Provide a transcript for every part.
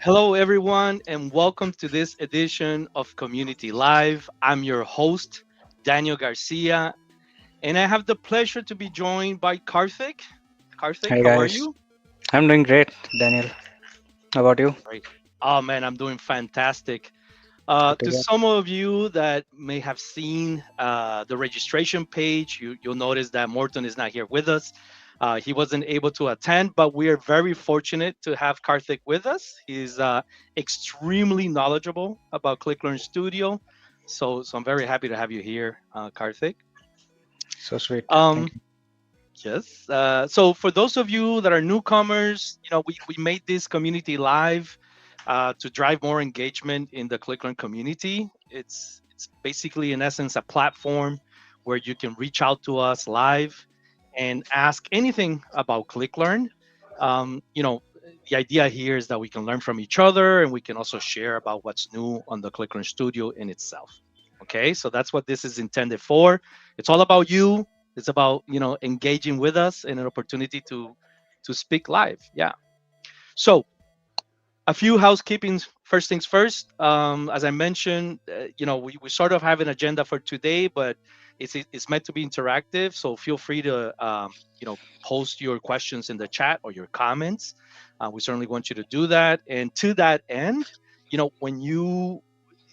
Hello, everyone, and welcome to this edition of Community Live. I'm your host, Daniel Garcia, and I have the pleasure to be joined by Karthik. Karthik, Hi how are guys, you? I'm doing great, Daniel. How about you? Great. Oh, man, I'm doing fantastic. Good to To hear. some of you that may have seen the registration page, you'll notice that Morton is not here with us. He wasn't able to attend, but we are very fortunate to have Karthik with us. He's extremely knowledgeable about ClickLearn Studio. So I'm very happy to have you here, Karthik. So sweet. Thank Um, you. yes. So for those of you that are newcomers, we made this community live to drive more engagement in the ClickLearn community. It's basically in essence a platform where you can reach out to us live and ask anything about ClickLearn. Um, you know, the idea here is that we can learn from each other and we can also share about what's new on the ClickLearn Studio in itself. Okay, so that's what this is intended for. It's all about you. It's about engaging with us and an opportunity to speak live. Yeah. So a few housekeepings. First things first. As I mentioned, we sort of have an agenda for today, but it's meant to be interactive. So feel free to post your questions in the chat or your comments. We certainly want you to do that. And to that end, when you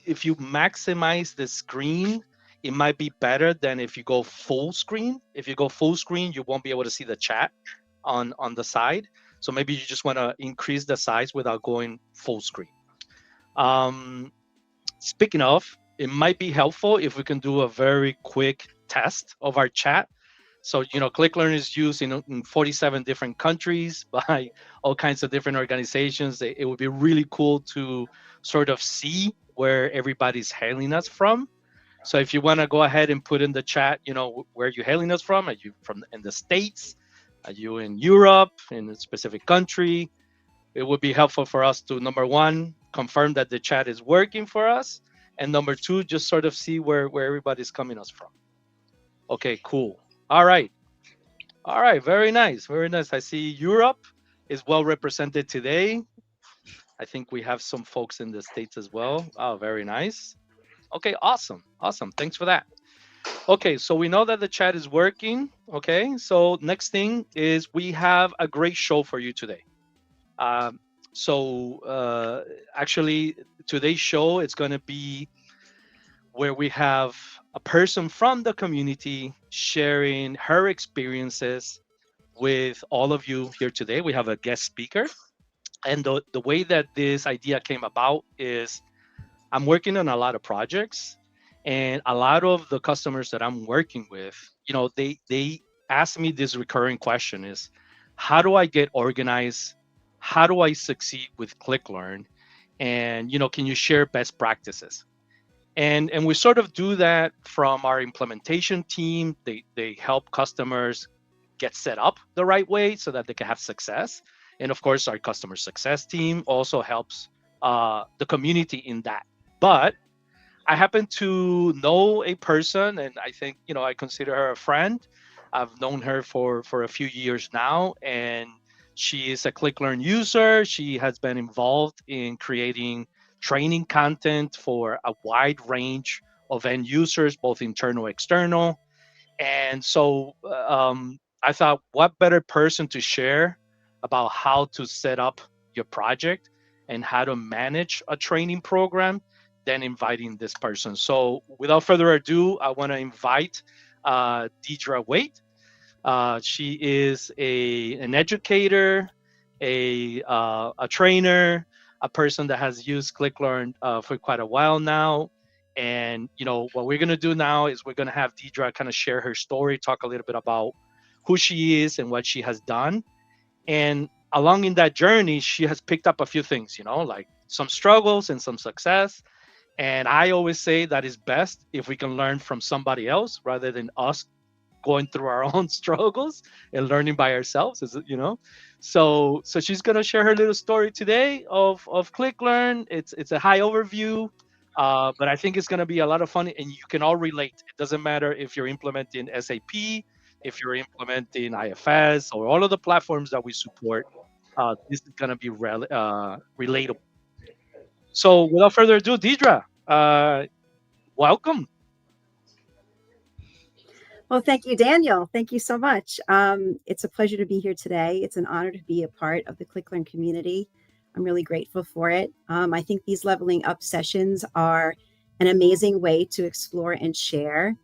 if you maximize the screen, it might be better than if you go full screen. If you go full screen, you won't be able to see the chat on the side. So maybe you just want to increase the size without going full screen. Um, Speaking of, it might be helpful if we can do a very quick test of our chat. So, ClickLearn is used in 47 different countries by all kinds of different organizations. It would be really cool to sort of see where everybody's hailing us from. So if you want to go ahead and put in the chat, where you're hailing us from. Are you from in the States? Are you in Europe, in a specific country? It would be helpful for us to, number one, confirm that the chat is working for us. And number two, just sort of see where everybody's coming us from. Okay, cool. All right. All right, very nice, very nice. I see Europe is well represented today. I think we have some folks in the States as well. Oh, very nice. Okay, awesome, awesome. Thanks for that. Okay, so we know that the chat is working. Okay, so next thing is we have a great show for you today. Um, so actually, today's show is going to be where we have a person from the community sharing her experiences with all of you here today. We have a guest speaker. And the way that this idea came about is I'm working on a lot of projects, and a lot of the customers that I'm working with, they ask me this recurring question is, how do I get organized? How do I succeed with ClickLearn? And can you share best practices? And we sort of do that from our implementation team. They help customers get set up the right way so that they can have success. And of course, our customer success team also helps the community in that. But I happen to know a person, and I think I consider her a friend. I've known her for a few years now, and she is a ClickLearn user. She has been involved in creating training content for a wide range of end users, both internal, external. And so I thought, what better person to share about how to set up your project and how to manage a training program than inviting this person. So without further ado, I want to invite Deirdre Waite. She is an educator, a trainer, a person that has used ClickLearn for quite a while now. And what we're gonna do now is we're gonna have Deidre kind of share her story, talk a little bit about who she is and what she has done. And along in that journey, she has picked up a few things, like some struggles and some success. And I always say that is best if we can learn from somebody else rather than us going through our own struggles and learning by ourselves, so she's going to share her little story today of ClickLearn. It's a high overview, but I think it's going to be a lot of fun, and you can all relate. It doesn't matter if you're implementing SAP, if you're implementing IFS, or all of the platforms that we support. This is going to be relatable. So without further ado, Deidre, welcome. Well, thank you, Daniel. Thank you so much. It's a pleasure to be here today. It's an honor to be a part of the ClickLearn community. I'm really grateful for it. I think these leveling up sessions are an amazing way to explore and share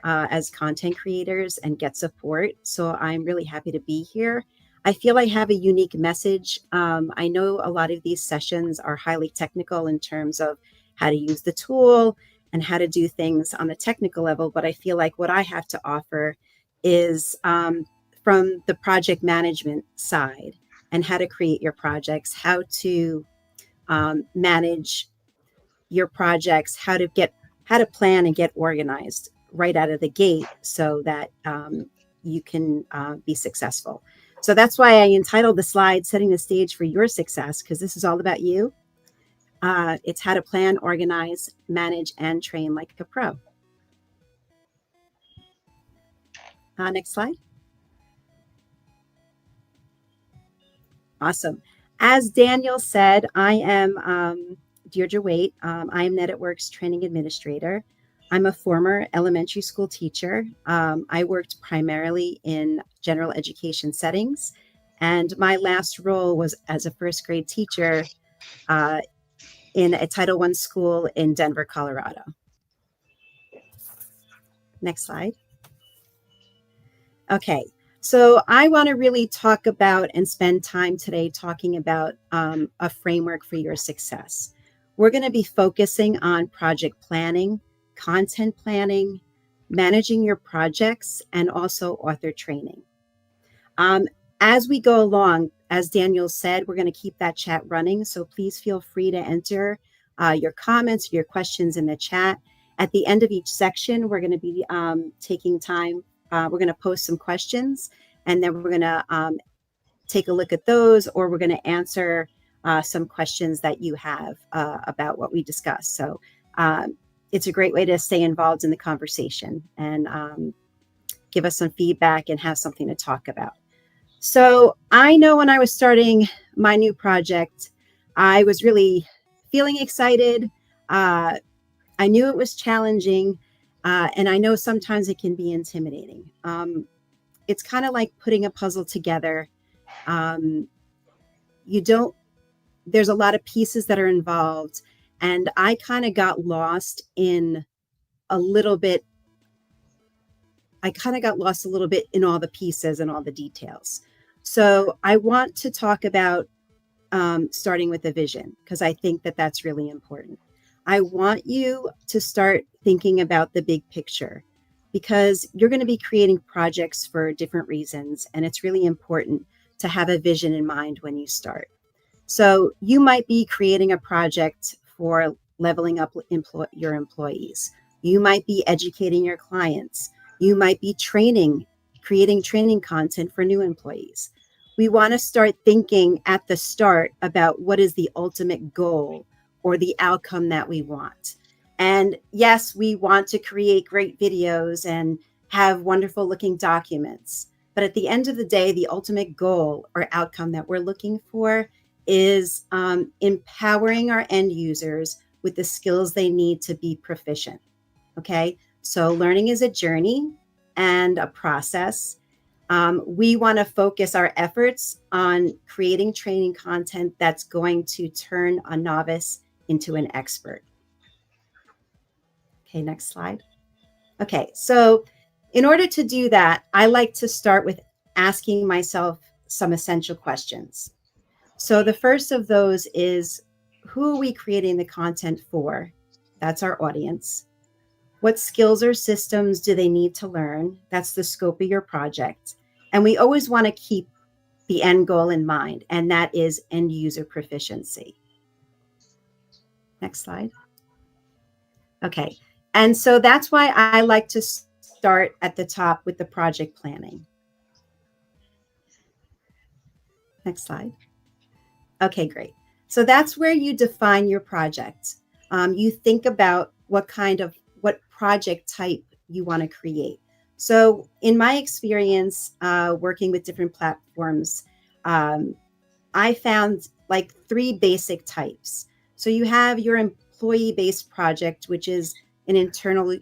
as content creators and get support. So I'm really happy to be here. I feel I have a unique message. I know a lot of these sessions are highly technical in terms of how to use the tool and how to do things on a technical level. But I feel like what I have to offer is from the project management side and how to create your projects, how to manage your projects, how to plan and get organized right out of the gate so that you can be successful. So that's why I entitled the slide "Setting the Stage for Your Success," because this is all about you. It's how to plan, organize, manage, and train like a pro. Next slide. Awesome. As Daniel said, I am Deirdre Waite. I am NetAtWorks Training Administrator. I'm a former elementary school teacher. I worked primarily in general education settings, and my last role was as a first grade teacher in a Title I school in Denver, Colorado. Next slide. Okay, so I want to really talk about and spend time today talking about a framework for your success. We're going to be focusing on project planning, content planning, managing your projects, and also author training. As we go along, as Daniel said, we're going to keep that chat running. So please feel free to enter your comments, your questions in the chat. At the end of each section, we're going to be taking time. We're going to post some questions, and then we're going to take a look at those, or we're going to answer some questions that you have about what we discussed. So it's a great way to stay involved in the conversation and give us some feedback and have something to talk about. So I know when I was starting my new project, I was really feeling excited. I knew it was challenging, and I know sometimes it can be intimidating. It's kind of like putting a puzzle together. There's a lot of pieces that are involved, and I kind of got lost in a little bit. I kind of got lost a little bit in all the pieces and all the details. So I want to talk about starting with a vision, because I think that that's really important. I want you to start thinking about the big picture, because you're going to be creating projects for different reasons, and it's really important to have a vision in mind when you start. So you might be creating a project for leveling up your employees. You might be educating your clients. You might be creating training content for new employees. We want to start thinking at the start about what is the ultimate goal or the outcome that we want. And yes, we want to create great videos and have wonderful looking documents. But at the end of the day, the ultimate goal or outcome that we're looking for is empowering our end users with the skills they need to be proficient. Okay, so learning is a journey and a process. We want to focus our efforts on creating training content that's going to turn a novice into an expert. Okay, next slide. Okay, so in order to do that, I like to start with asking myself some essential questions. So the first of those is, who are we creating the content for? That's our audience. What skills or systems do they need to learn? That's the scope of your project. And we always want to keep the end goal in mind, and that is end user proficiency. Next slide. Okay, and so that's why I like to start at the top with the project planning. Next slide. Okay, great. So that's where you define your project. You think about what project type you want to create. So in my experience working with different platforms, I found like 3 basic types. So you have your employee-based project, which is an internal,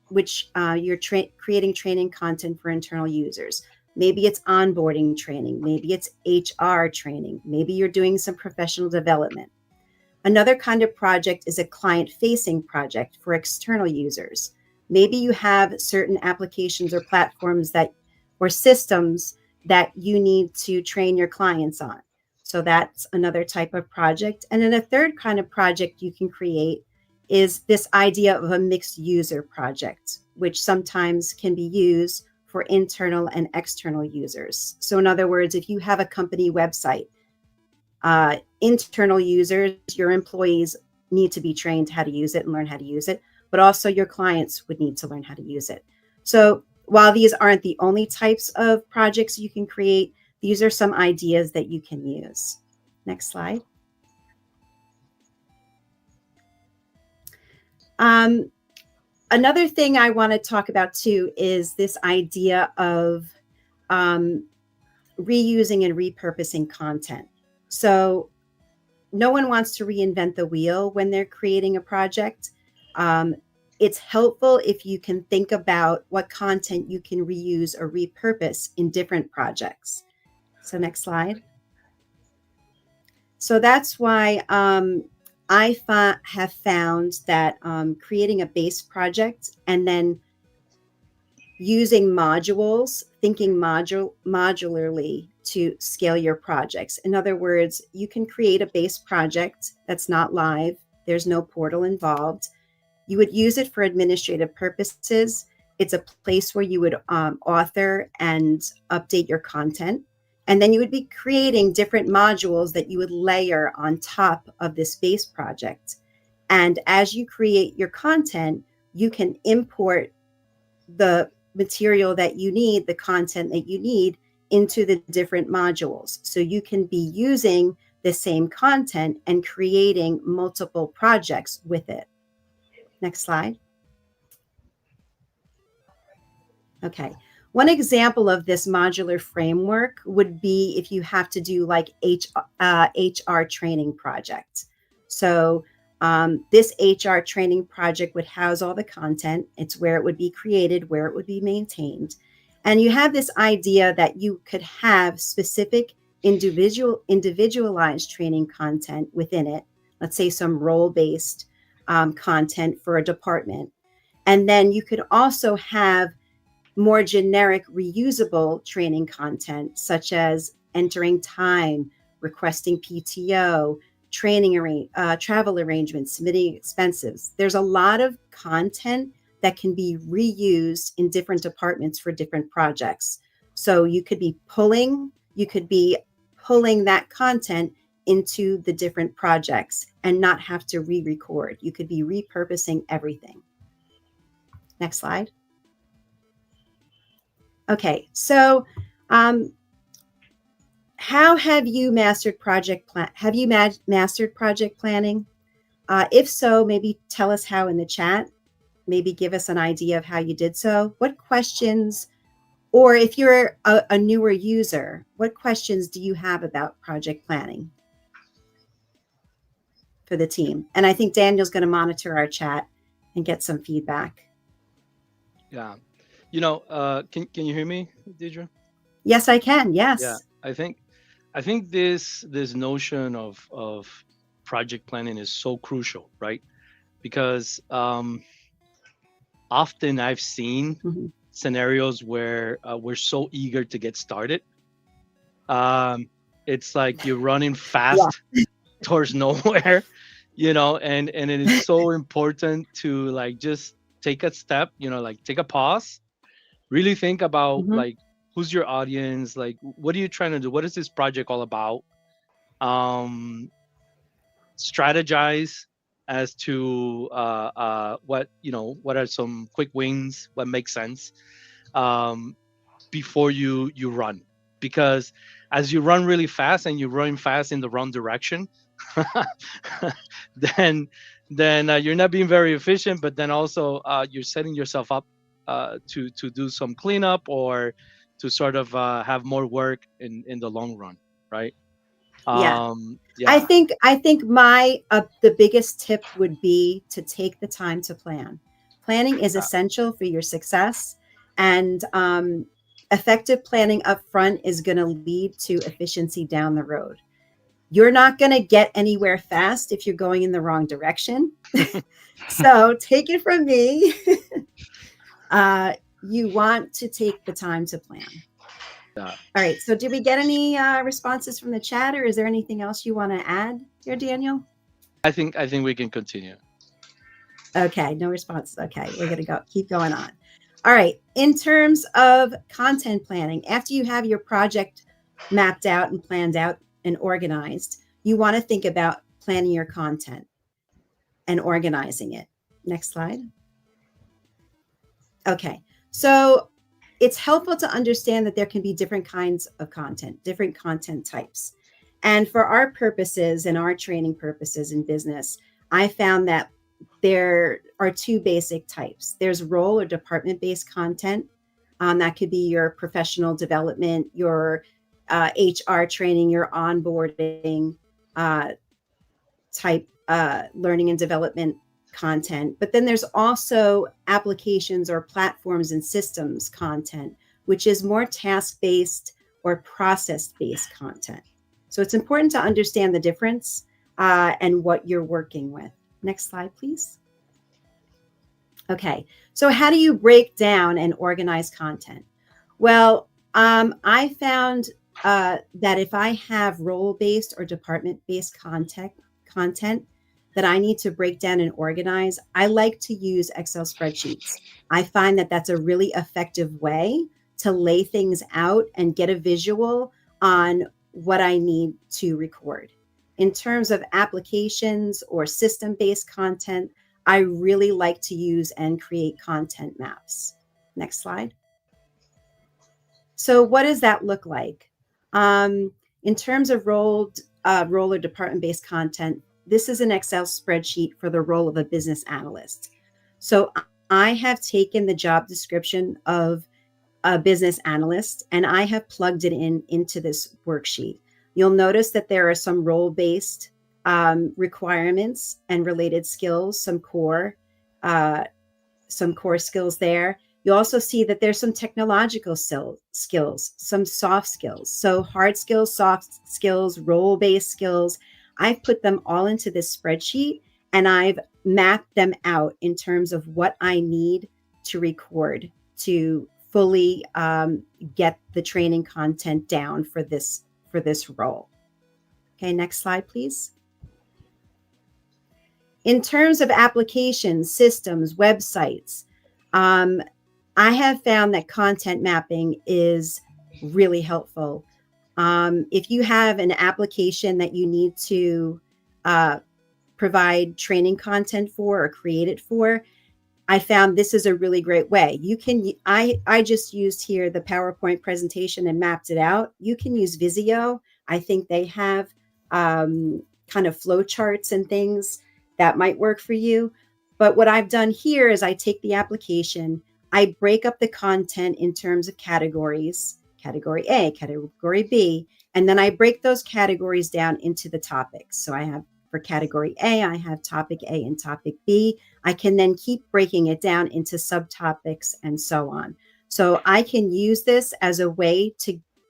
which you're creating training content for internal users. Maybe it's onboarding training. Maybe it's HR training. Maybe you're doing some professional development. Another kind of project is a client-facing project for external users. Maybe you have certain applications or platforms or systems that you need to train your clients on. So that's another type of project. And then a third kind of project you can create is this idea of a mixed user project, which sometimes can be used for internal and external users. So in other words, if you have a company website, internal users, your employees need to be trained how to use it and learn how to use it, but also your clients would need to learn how to use it. So while these aren't the only types of projects you can create, these are some ideas that you can use. Next slide. Another thing I want to talk about too is this idea of reusing and repurposing content. So no one wants to reinvent the wheel when they're creating a project. It's helpful if you can think about what content you can reuse or repurpose in different projects. So next slide. So that's why I have found that creating a base project and then using modules, thinking modularly to scale your projects. In other words, you can create a base project that's not live. There's no portal involved. You would use it for administrative purposes. It's a place where you would author and update your content. And then you would be creating different modules that you would layer on top of this base project. And as you create your content, you can import the material that you need, the content that you need into the different modules. So you can be using the same content and creating multiple projects with it. Next slide. Okay. One example of this modular framework would be if you have to do like HR training project. So this HR training project would house all the content. It's where it would be created, where it would be maintained. And you have this idea that you could have specific individualized training content within it. Let's say some role-based content for a department. And then you could also have more generic reusable training content, such as entering time, requesting PTO, training travel arrangements, submitting expenses. There's a lot of content that can be reused in different departments for different projects. So you could be pulling that content into the different projects and not have to re-record. You could be repurposing everything. Next slide. Okay, so how have you mastered project plan? Have you mastered project planning? If so, maybe tell us how in the chat. Maybe give us an idea of how you did so. What questions, or if you're a newer user, what questions do you have about project planning for the team? And I think Daniel's going to monitor our chat and get some feedback. Yeah. You know, can you hear me, Deirdre? Yes, I can. Yes. Yeah, I think this notion of project planning is so crucial, right? Because often I've seen scenarios where we're so eager to get started. It's like you're running fast towards nowhere, you know, and it is so important to like just take a step, you know, like take a pause, really think about like who's your audience, like what are you trying to do, what is this project all about, strategize as to what, you know, what are some quick wins, what makes sense, before you run. Because as you run really fast and you're running fast in the wrong direction, then you're not being very efficient, but then also you're setting yourself up to do some cleanup or to sort of have more work in the long run, right? Yeah. Yeah. I think my the biggest tip would be to take the time to plan. Planning is essential for your success, and effective planning up front is going to lead to efficiency down the road. You're not going to get anywhere fast if you're going in the wrong direction. So take it from me. You want to take the time to plan. Yeah. All right. So did we get any responses from the chat, or is there anything else you want to add here, Daniel? I think we can continue. Okay, no responses. Okay, we're gonna keep going on. All right. In terms of content planning, after you have your project mapped out and planned out and organized, you want to think about planning your content and organizing it. Next slide. Okay. So it's helpful to understand that there can be different kinds of content, different content types. And for our purposes and our training purposes in business, I found that there are two basic types. There's role or department-based content. That could be your professional development, your HR training, your onboarding type learning and development content. But then there's also applications or platforms and systems content, which is more task-based or process-based content. So it's important to understand the difference and what you're working with. Next slide, please. Okay, so how do you break down and organize content? Well, I found that if I have role-based or department-based content that I need to break down and organize, I like to use Excel spreadsheets. I find that that's a really effective way to lay things out and get a visual on what I need to record. In terms of applications or system-based content, I really like to use and create content maps. Next slide. So what does that look like? In terms of role or department-based content, this is an Excel spreadsheet for the role of a business analyst. So I have taken the job description of a business analyst and I have plugged it into this worksheet. You'll notice that there are some role-based requirements and related skills, some core skills there. You also see that there's some technological skills, some soft skills. So hard skills, soft skills, role-based skills. I've put them all into this spreadsheet and I've mapped them out in terms of what I need to record to fully get the training content down for this role. Okay, next slide, please. In terms of applications, systems, websites, I have found that content mapping is really helpful. If you have an application that you need to provide training content for or create it for, I found this is a really great way. You can, I just used here the PowerPoint presentation and mapped it out. You can use Visio. I think they have kind of flow charts and things that might work for you. But what I've done here is I take the application, I break up the content in terms of categories, category A, category B, and then I break those categories down into the topics. So I have for category A, I have topic A and topic B. I can then keep breaking it down into subtopics and so on. So I can use this as a way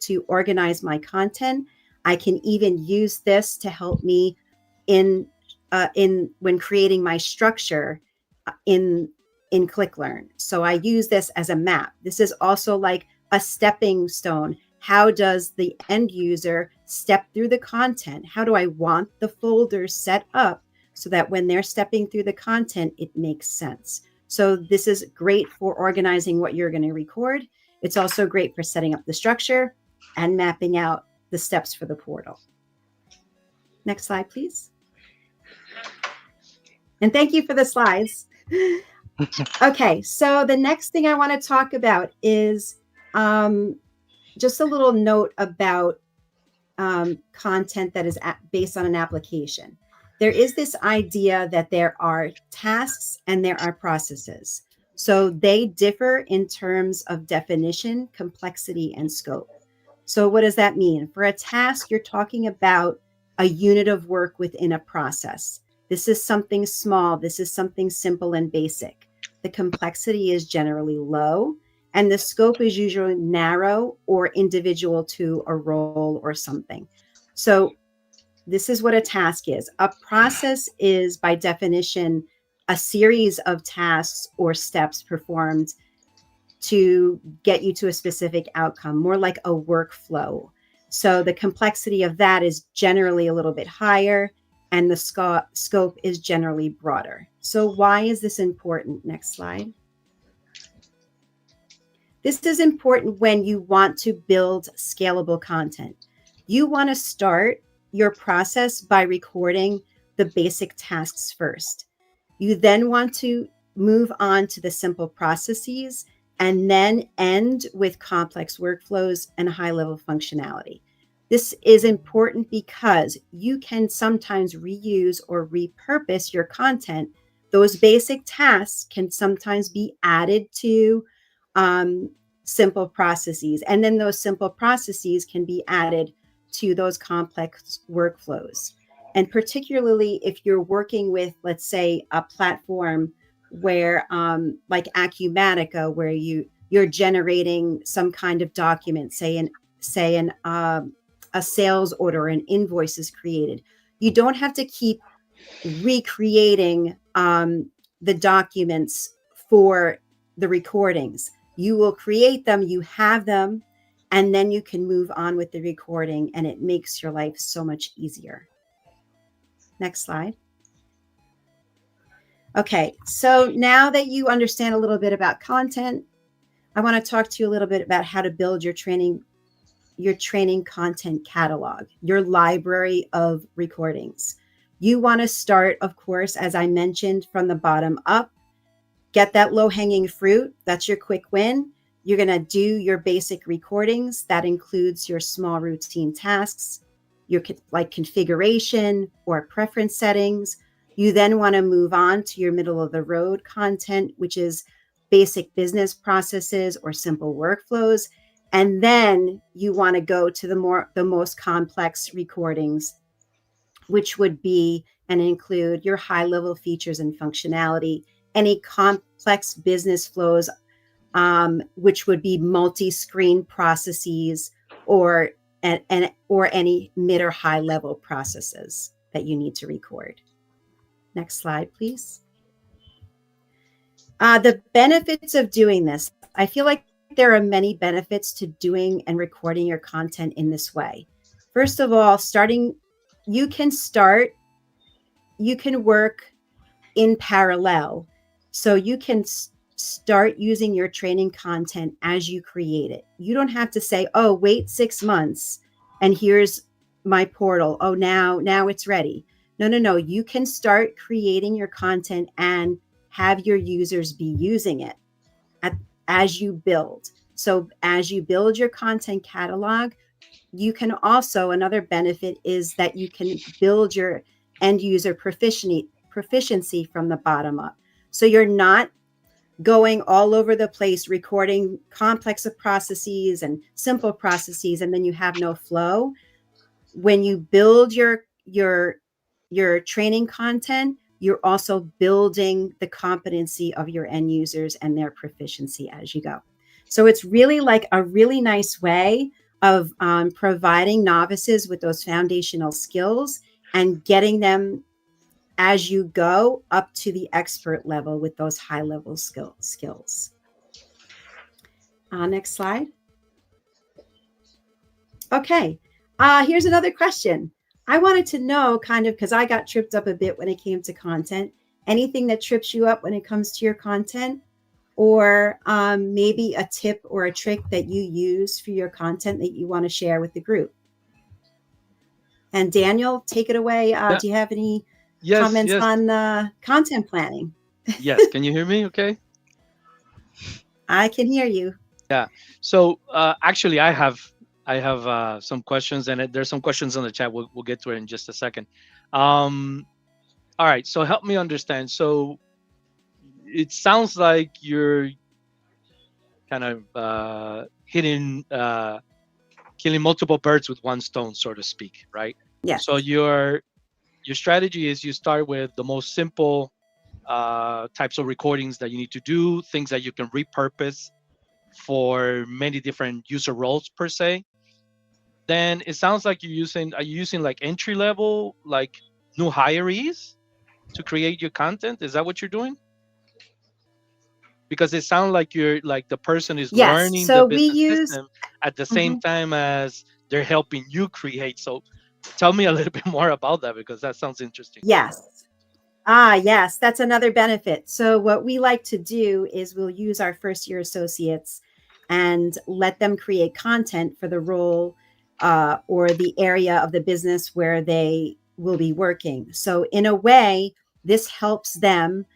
to organize my content. I can even use this to help me in when creating my structure in ClickLearn. So I use this as a map. This is also like a stepping stone. How does the end user step through the content? How do I want the folders set up so that when they're stepping through the content, it makes sense? So this is great for organizing what you're going to record. It's also great for setting up the structure and mapping out the steps for the portal. Next slide, please. And thank you for the slides. Okay, so the next thing I want to talk about is just a little note about content that is based on an application. There is this idea that there are tasks and there are processes. So they differ in terms of definition, complexity, and scope. So what does that mean? For a task, you're talking about a unit of work within a process. This is something small. This is something simple and basic. The complexity is generally low, and the scope is usually narrow or individual to a role or something. So this is what a task is. A process is, by definition, a series of tasks or steps performed to get you to a specific outcome, more like a workflow. So the complexity of that is generally a little bit higher, and the scope is generally broader. So why is this important? Next slide. This is important when you want to build scalable content. You want to start your process by recording the basic tasks first. You then want to move on to the simple processes and then end with complex workflows and high-level functionality. This is important because you can sometimes reuse or repurpose your content. Those basic tasks can sometimes be added to simple processes, and then those simple processes can be added to those complex workflows. And particularly if you're working with, let's say, a platform where like Acumatica, where you're generating some kind of document, say a sales order, an invoice is created. You don't have to keep recreating the documents for the recordings. You will create them, you have them, and then you can move on with the recording, and it makes your life so much easier. Next slide. Okay, so now that you understand a little bit about content, I want to talk to you a little bit about how to build your training content catalog, your library of recordings. You want to start, of course, as I mentioned, from the bottom up. Get that low-hanging fruit. That's your quick win. You're going to do your basic recordings. That includes your small routine tasks, your like configuration or preference settings. You then want to move on to your middle of the road content, which is basic business processes or simple workflows. And then you want to go to the most complex recordings, which would be and include your high-level features and functionality, any complex business flows, which would be multi-screen processes or any mid or high-level processes that you need to record. Next slide, please. The benefits of doing this. I feel like there are many benefits to doing and recording your content in this way. First of all, you can work in parallel. So you can start using your training content as you create it. You don't have to say, oh, wait 6 months and here's my portal. Oh, now it's ready. No. You can start creating your content and have your users be using it as you build. So as you build your content catalog, you can also, another benefit is that you can build your end user proficiency from the bottom up. So you're not going all over the place recording complex processes and simple processes, and then you have no flow. When you build your training content, you're also building the competency of your end users and their proficiency as you go. So it's really like a really nice way of providing novices with those foundational skills and getting them as you go up to the expert level with those high level skills. Next slide. Okay, here's another question. I wanted to know because I got tripped up a bit when it came to content. Anything that trips you up when it comes to your content, or maybe a tip or a trick that you use for your content that you want to share with the group. And Daniel, take it away. Do you have any comments on content planning? Yes, can you hear me okay? I can hear you. Yeah, so actually I have some questions, and there's some questions on the chat. We'll get to it in just a second. All right, so help me understand. So it sounds like you're kind of killing multiple birds with one stone, so to speak, right? Yes. So your strategy is you start with the most simple types of recordings that you need to do, things that you can repurpose for many different user roles per se. Then it sounds like are you using like entry level, like new hirees to create your content? Is that what you're doing? Because it sounds like you're like the person is Yes. learning the So we business use, system at the same mhm. time as they're helping you create. So tell me a little bit more about that because that sounds interesting. Yes. Ah, yes, that's another benefit. So, what we like to do is we'll use our first year associates and let them create content for the role or the area of the business where they will be working. So, in a way, this helps them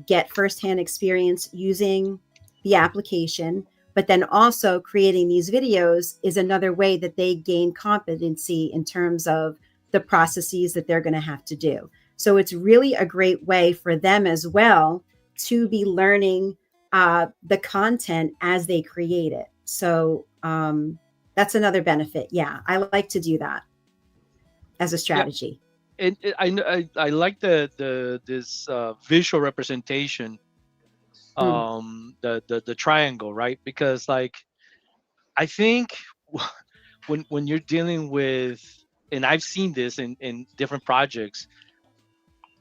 get firsthand experience using the application. But then also creating these videos is another way that they gain competency in terms of the processes that they're going to have to do. So it's really a great way for them as well to be learning the content as they create it. So that's another benefit. Yeah, I like to do that as a Yeah, strategy. and I like the this visual representation, Mm. the triangle, right? Because like I think when you're dealing with, and I've seen this in different projects,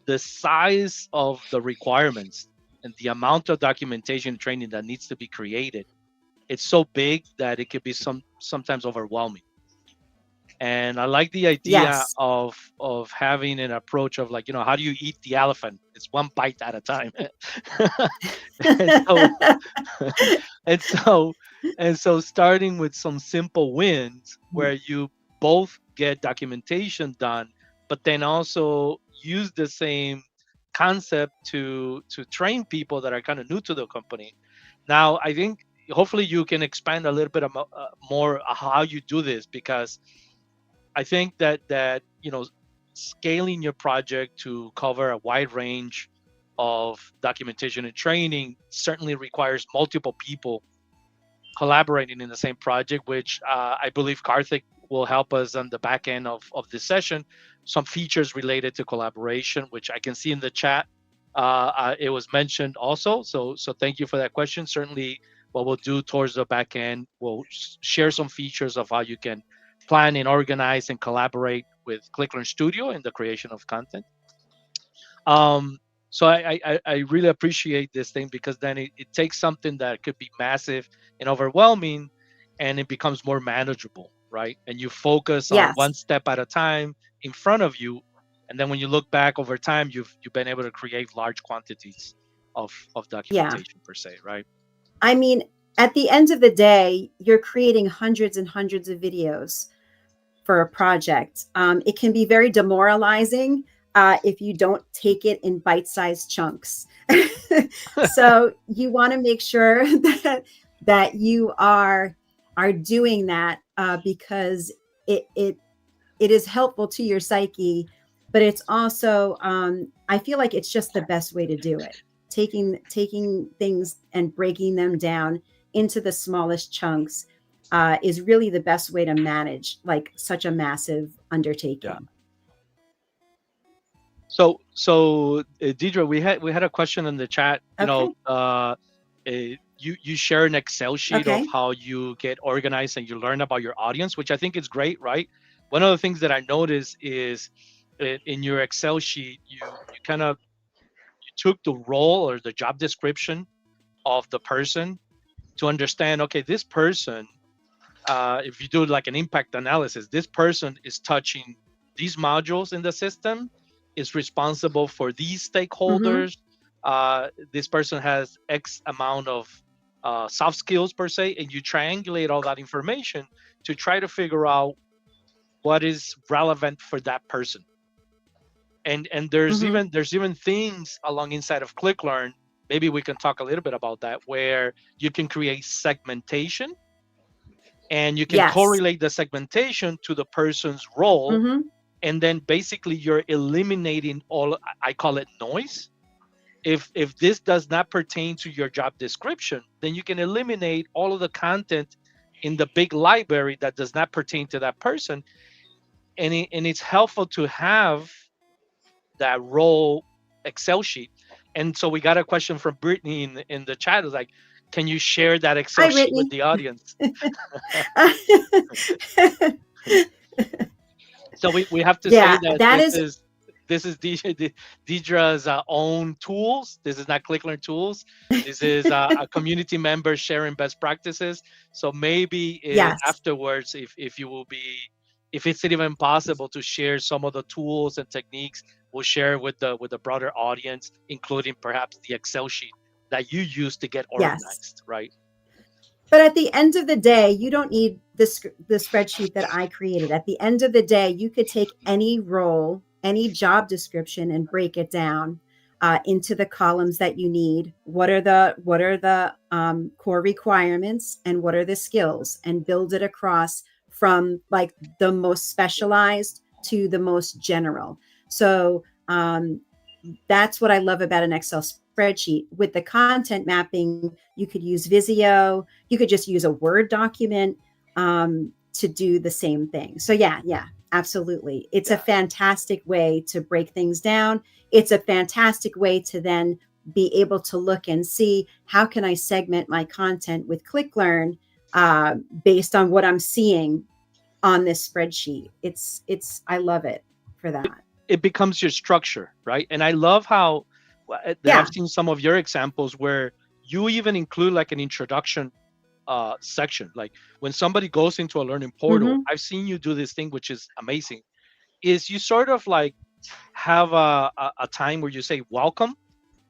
the size of the requirements and the amount of documentation and training that needs to be created, it's so big that it could be sometimes overwhelming. And I like the idea Yes. of having an approach of like, how do you eat the elephant? It's one bite at a time. and so and so and so starting with some simple wins where you both get documentation done, but then also use the same concept to train people that are kind of new to the company. Now I think hopefully you can expand a little bit more how you do this, because I think that scaling your project to cover a wide range of documentation and training certainly requires multiple people collaborating in the same project, which I believe Karthik will help us on the back end of this session. Some features related to collaboration, which I can see in the chat. It was mentioned also. So thank you for that question. Certainly, what we'll do towards the back end, we'll share some features of how you can plan and organize and collaborate with ClickLearn Studio in the creation of content. Um, so I really appreciate this thing, because then it takes something that could be massive and overwhelming, and it becomes more manageable, right? And you focus on Yes. one step at a time in front of you, and then when you look back over time, you've been able to create large quantities of Yeah. documentation per se, right? I mean, at the end of the day, you're creating hundreds and hundreds of videos for a project. It can be very demoralizing if you don't take it in bite-sized chunks. So you want to make sure that you are doing that because it is helpful to your psyche, but it's also I feel like it's just the best way to do it. Taking things and breaking them down into the smallest chunks is really the best way to manage like such a massive Yeah. undertaking. So Deidre, we had a question in the chat. Okay. You share an Excel sheet of Okay. how you get organized and you learn about your audience, which I think is great, right? One of the things that I noticed is in your Excel sheet, you kind of you took the role or the job description of the person to understand, okay, this person, if you do like an impact analysis, this person is touching these modules in the system, is responsible for these Mm-hmm. stakeholders. This person has X amount of soft skills per se, and you triangulate all that information to try to figure out what is relevant for that person. And Mm-hmm. there's even things along inside of ClickLearn. Maybe we can talk a little bit about that, where you can create segmentation and you can Yes. correlate the segmentation to the person's role, Mm-hmm. and then basically you're eliminating all, I call it noise. If this does not pertain to your job description, then you can eliminate all of the content in the big library that does not pertain to that person, and it's helpful to have that raw Excel sheet. And so we got a question from Brittany in the chat. It was like, can you share that Excel Hi, sheet with Brittany. the audience? So we have to say Yeah, that that is, this is Deirdre's own tools. This is not ClickLearn tools. This is a community member sharing best practices. So maybe yes. afterwards, if you will be, if it's even possible to share some of the tools and techniques, we'll share with the broader audience, including perhaps the Excel sheet that you use to get Yes. organized, right? But at the end of the day, you don't need the spreadsheet that I created. At the end of the day, you could take any role, any job description, and break it down into the columns that you need. What are the core requirements, and what are the skills, and build it across from like the most specialized to the most general. So that's what I love about an Excel spreadsheet. With the content mapping, you could use Visio. You could just use a Word document to do the same thing. So yeah, absolutely. It's a fantastic way to break things down. It's a fantastic way to then be able to look and see, how can I segment my content with ClickLearn based on what I'm seeing on this spreadsheet. I love it for that. It becomes your structure, right? And I love how that I've Yeah. seen some of your examples where you even include like an introduction section. Like when somebody goes into a learning portal, I've seen you do this thing, which is amazing, is you sort of like have a time where you say welcome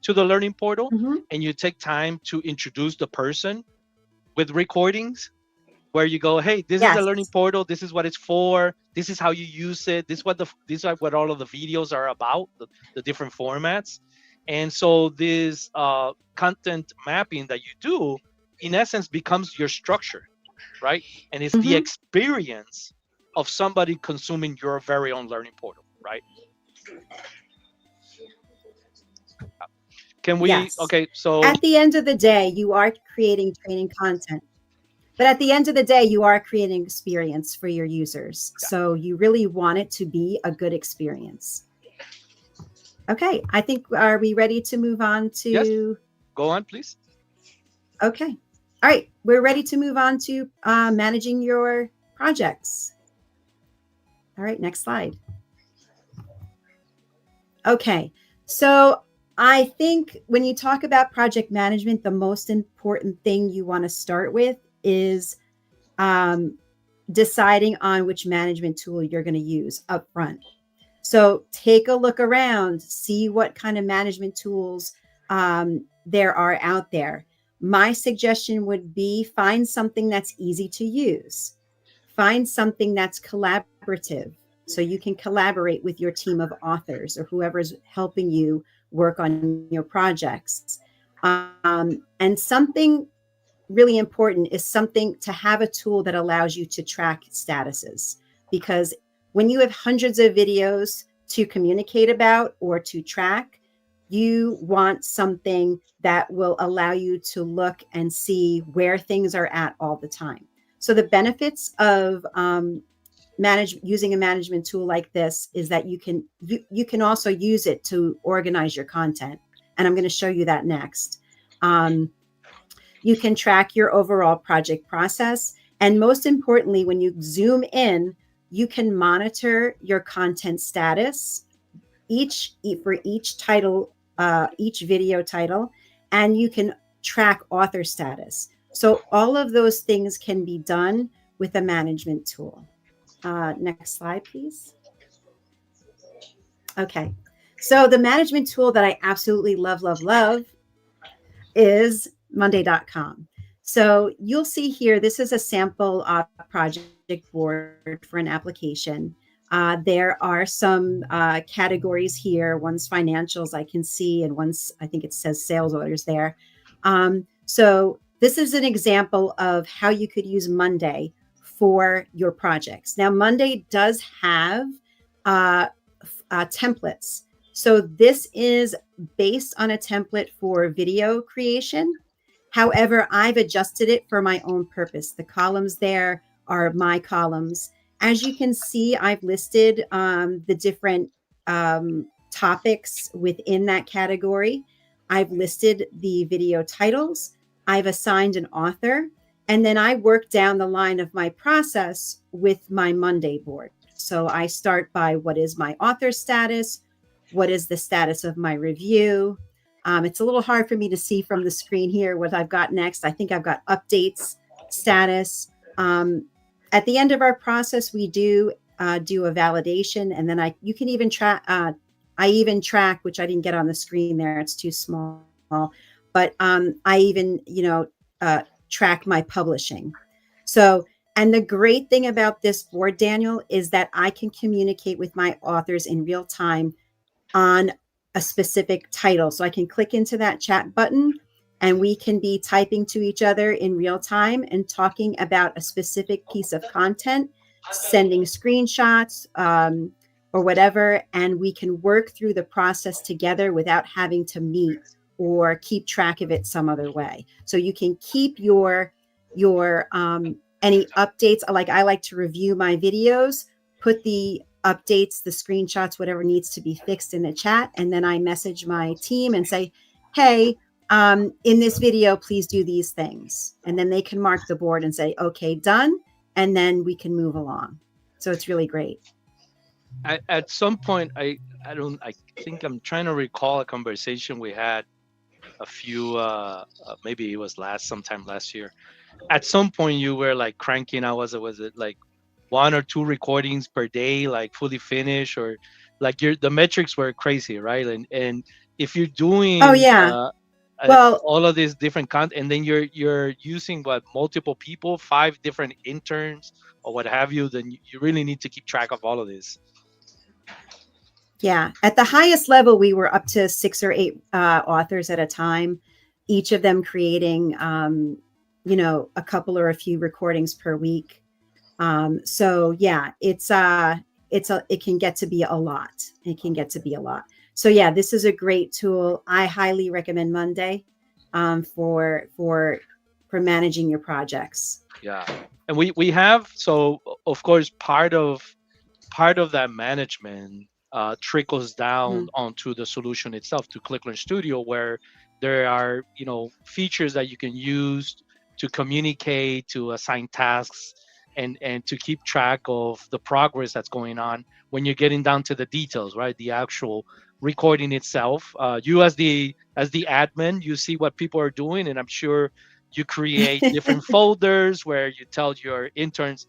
to the learning portal, and you take time to introduce the person with recordings where you go, hey, this is the Yes. learning portal, this is what it's for, this is how you use it, this is what all of the videos are about, the different formats. And so this content mapping that you do, in essence, becomes your structure, right? And it's the experience of somebody consuming your very own learning portal, right? Can we, Yes. okay, so At the end of the day, you are creating training content. But at the end of the day, you are creating experience for your users. yeah. So you really want it to be a good experience. Okay, I think, are we ready to move on to? Yes, go on, please. Okay. All right, we're ready to move on to managing your projects. All right, next slide. Okay, so I think when you talk about project management, the most important thing you want to start with is deciding on which management tool you're going to use up front. So take a look around, see what kind of management tools there are out there. My suggestion would be, find something that's easy to use. Find something that's collaborative, so you can collaborate with your team of authors or whoever's helping you work on your projects. And something really important is something to have a tool that allows you to track statuses, because when you have hundreds of videos to communicate about or to track, you want something that will allow you to look and see where things are at all the time. So the benefits of using a management tool like this is that you can also use it to organize your content, and I'm going to show you that next. You can track your overall project process, and most importantly, when you zoom in, you can monitor your content status for each title, each video title, and you can track author status. So all of those things can be done with a management tool. Next slide, please. Okay, so the management tool that I absolutely love is Monday.com. So you'll see here, this is a sample project board for an application. There are some categories here. One's financials, I can see, and one's, I think it says sales orders there. So this is an example of how you could use Monday for your projects. Now, Monday does have templates. So this is based on a template for video creation. However, I've adjusted it for my own purpose. The columns there are my columns. as you can see, I've listed the different topics within that category. I've listed the video titles. I've assigned an author. And then I work down the line of my process with my Monday board. So I start by what is my author status? What is the status of my review? It's a little hard for me to see from the screen here what I've got next. I think I've got updates, status. At the end of our process, we do a validation, and then you can even track. I even track, which I didn't get on the screen there. It's too small, but I even track my publishing. So, and the great thing about this board, Daniel, is that I can communicate with my authors in real time on a specific title. So I can click into that chat button and we can be typing to each other in real time and talking about a specific piece of content, sending screenshots or whatever. And we can work through the process together without having to meet or keep track of it some other way. So you can keep your any updates. Like I like to review my videos, put the updates, the screenshots, whatever needs to be fixed in the chat. And then I message my team and say, hey, in this video, please do these things. And then they can mark the board and say, okay, done. And then we can move along. So it's really great. At some point, I think I'm trying to recall a conversation we had a few, maybe it was sometime last year. At some point you were like cranking out, was it like 1 or 2 recordings per day, like fully finished, or like the metrics were crazy, right? And if you're doing well, all of these different content, and then you're using multiple people, 5 different interns or what have you, then you really need to keep track of all of this. Yeah, at the highest level, we were up to 6 or 8 authors at a time, each of them creating, a couple or a few recordings per week. So yeah, it can get to be a lot. It can get to be a lot. So yeah, this is a great tool. I highly recommend Monday for managing your projects. Yeah, and we have, so of course part of that management trickles down onto the solution itself, to ClickLearn Studio, where there are features that you can use to communicate, to assign tasks, and to keep track of the progress that's going on when you're getting down to the details, right? The actual recording itself. You as the admin, you see what people are doing, and I'm sure you create different folders where you tell your interns,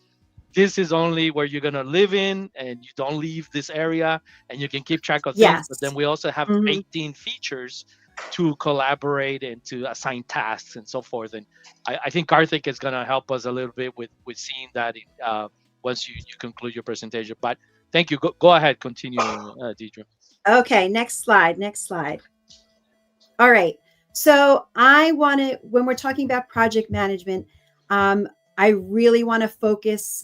this is only where you're gonna live in, and you don't leave this area, and you can keep track of things. But then we also have 18 features to collaborate and to assign tasks and so forth. And I think Karthik is gonna help us a little bit with seeing that once you conclude your presentation. But thank you. Go ahead, continue, Deirdre. Okay, next slide. All right. So when we're talking about project management, I really want to focus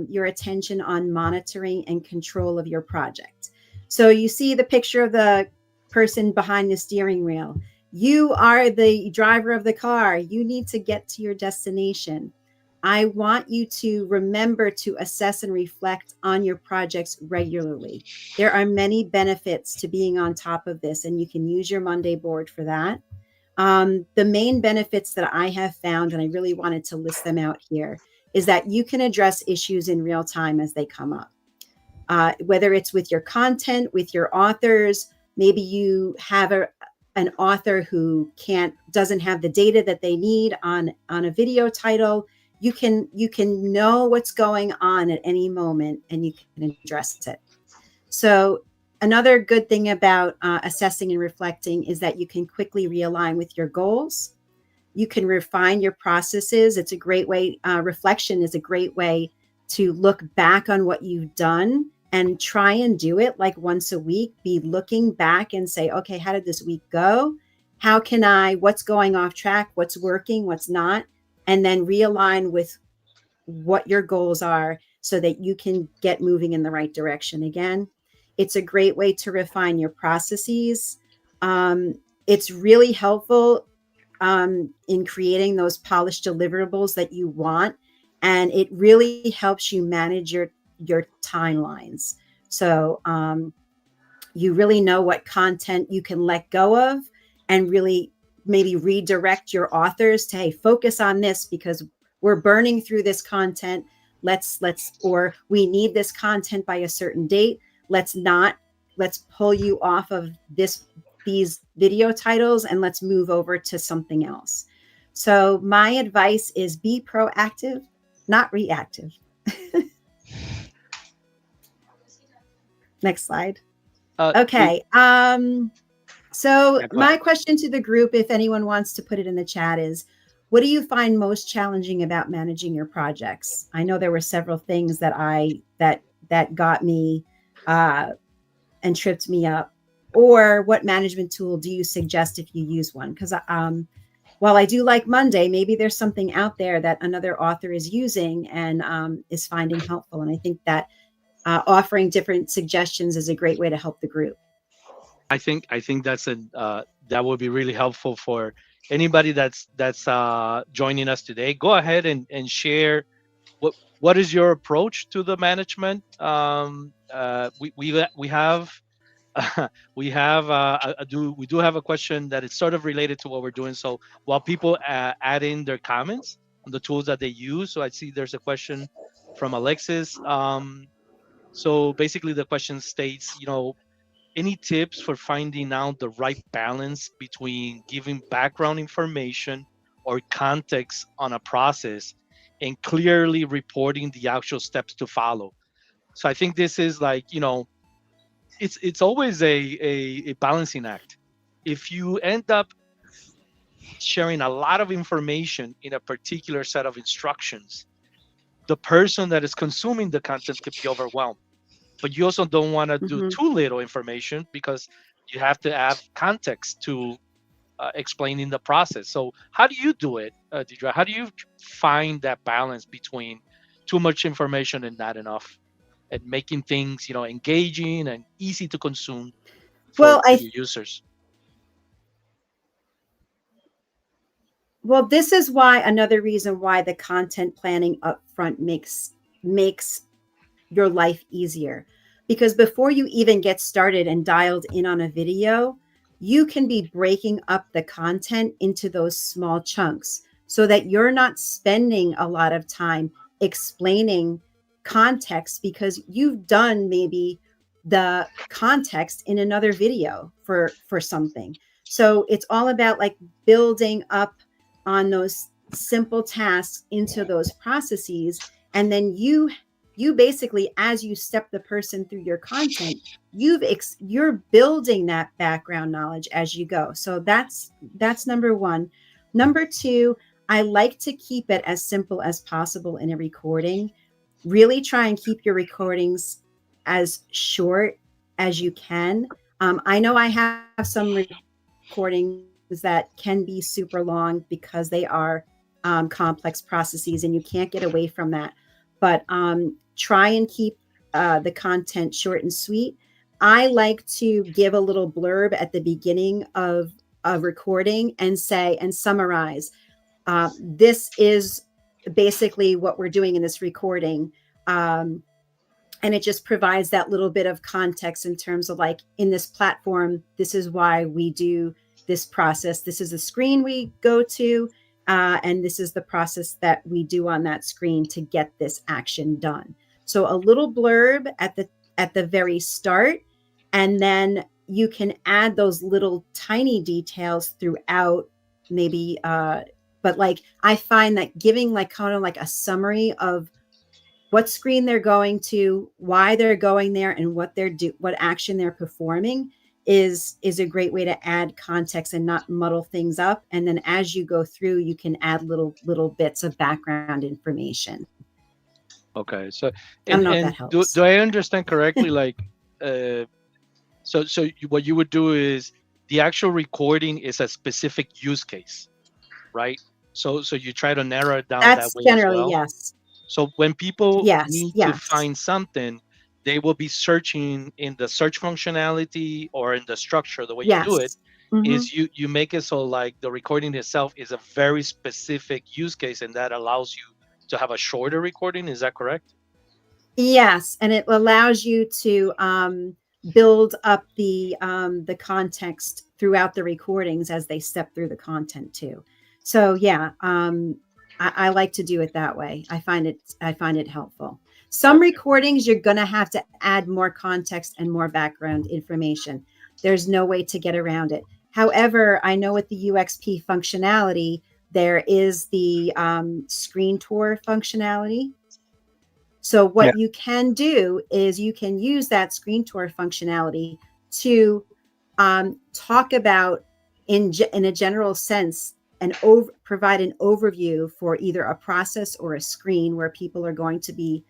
your attention on monitoring and control of your project. So you see the picture of the person behind the steering wheel. You are the driver of the car. You need to get to your destination. I want you to remember to assess and reflect on your projects regularly. There are many benefits to being on top of this, and you can use your Monday board for that. The main benefits that I have found, and I really wanted to list them out here, is that you can address issues in real time as they come up. Whether it's with your content, with your authors, maybe you have an author who doesn't have the data that they need on a video title. You can know what's going on at any moment, and you can address it. So another good thing about assessing and reflecting is that you can quickly realign with your goals. You can refine your processes. It's a great way. Reflection is a great way to look back on what you've done and try and do it like once a week. Be looking back and say, okay, how did this week go? What's going off track? What's working? What's not? And then realign with what your goals are so that you can get moving in the right direction again. It's a great way to refine your processes. It's really helpful in creating those polished deliverables that you want. And it really helps you manage your your timelines. So you really know what content you can let go of, and really maybe redirect your authors to, hey, focus on this because we're burning through this content. Let's or we need this content by a certain date. Let's pull you off of these video titles and let's move over to something else. So my advice is be proactive, not reactive. Next slide. Okay. So my question to the group, if anyone wants to put it in the chat, is what do you find most challenging about managing your projects? I know there were several things that that got me and tripped me up. Or what management tool do you suggest if you use one? Because while I do like Monday, maybe there's something out there that another author is using and is finding helpful. And I think that offering different suggestions is a great way to help the group. I think that's that would be really helpful for anybody that's joining us today. Go ahead and share what is your approach to the management. We have we do have a question that is sort of related to what we're doing. So while people add in their comments on the tools that they use, so I see there's a question from Alexis. So basically the question states, any tips for finding out the right balance between giving background information or context on a process and clearly reporting the actual steps to follow? So I think this is like, it's always a balancing act. If you end up sharing a lot of information in a particular set of instructions, the person that is consuming the content could be overwhelmed. But you also don't want to do too little information because you have to have context to explaining the process. So how do you do it, Deirdre? How do you find that balance between too much information and not enough, and making things engaging and easy to consume for your users? Well, this is why another reason why the content planning upfront makes your life easier, because before you even get started and dialed in on a video, you can be breaking up the content into those small chunks so that you're not spending a lot of time explaining context, because you've done maybe the context in another video for something. So it's all about like building up on those simple tasks into those processes, and then you basically, as you step the person through your content, you're building that background knowledge as you go. So that's number one. Number two, I like to keep it as simple as possible in a recording. Really try and keep your recordings as short as you can. I know I have some recordings that can be super long because they are complex processes and you can't get away from that. But try and keep the content short and sweet. I like to give a little blurb at the beginning of a recording and summarize. This is basically what we're doing in this recording. And it just provides that little bit of context in terms of like, in this platform, this is why we do this process. This is the screen we go to. And this is the process that we do on that screen to get this action done. So a little blurb at the very start, and then you can add those little tiny details throughout, maybe. But like, I find that giving like kind of like a summary of what screen they're going to, why they're going there, and what action they're performing is a great way to add context and not muddle things up. And then as you go through, you can add little bits of background information. Okay, so I don't know if that helps. Do I understand correctly? Like, so what you would do is the actual recording is a specific use case, right? So you try to narrow it down that way generally, as well. yes. So when people need to yes. find something, they will be searching in the search functionality or in the structure. The way you do it is you make it so like the recording itself is a very specific use case, and that allows you to have a shorter recording. Is that correct? Yes, and it allows you to build up the context throughout the recordings as they step through the content too. So yeah, I like to do it that way. I find it helpful. Some recordings you're going to have to add more context and more background information. There's no way to get around it. However, I know with the UXP functionality, there is the screen tour functionality. So what you can do is you can use that screen tour functionality to talk about in a general sense and provide an overview for either a process or a screen where people are going to be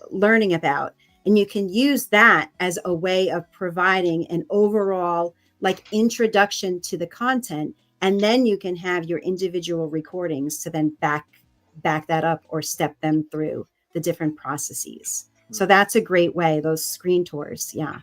learning about. And you can use that as a way of providing an overall like introduction to the content. And then you can have your individual recordings to then back that up or step them through the different processes. So that's a great way, those screen tours. Yeah.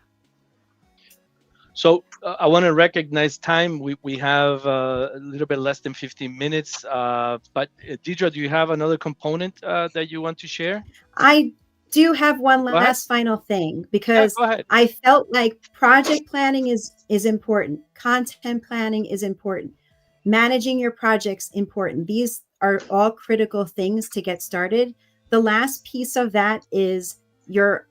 So I want to recognize time. We have a little bit less than 15 minutes. But Deirdre, do you have another component that you want to share? I do have one last final thing, because I felt like project planning is important. Content planning is important. Managing your projects important. These are all critical things to get started. The last piece of that is your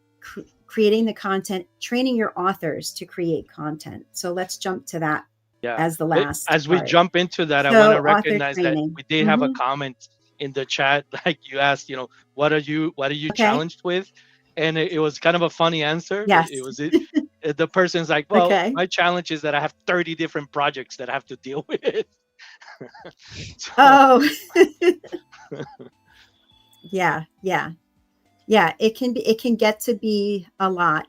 creating the content, training your authors to create content. So let's jump to that as the last As part. we jump into that, I want to recognize that we did have a comment in the chat, like you asked, what are you challenged with? And it was kind of a funny answer. Yes. It was the person's like, well, my challenge is that I have 30 different projects that I have to deal with. Oh. Yeah. It can get to be a lot.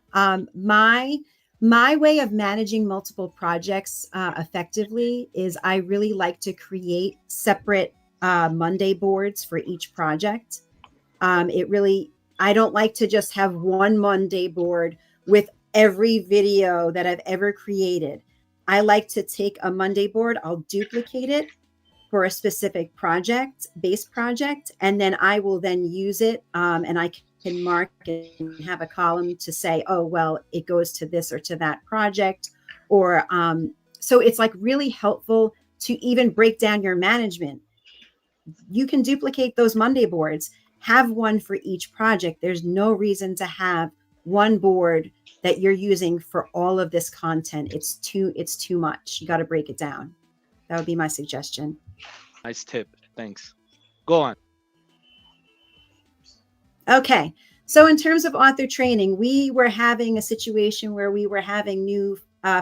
My way of managing multiple projects effectively is I really like to create separate Monday boards for each project. I don't like to just have one Monday board with every video that I've ever created. I like to take a Monday board, I'll duplicate it for a specific base project, and then I will then use it, and I can mark and have a column to say, oh, well, it goes to this or to that project. Or so it's like really helpful to even break down your management. You can duplicate those Monday boards, have one for each project. There's no reason to have one board that you're using for all of this content. It's too much. You got to break it down. That would be my suggestion. Nice tip. Thanks. Go on. Okay. So in terms of author training, we were having a situation where we were having new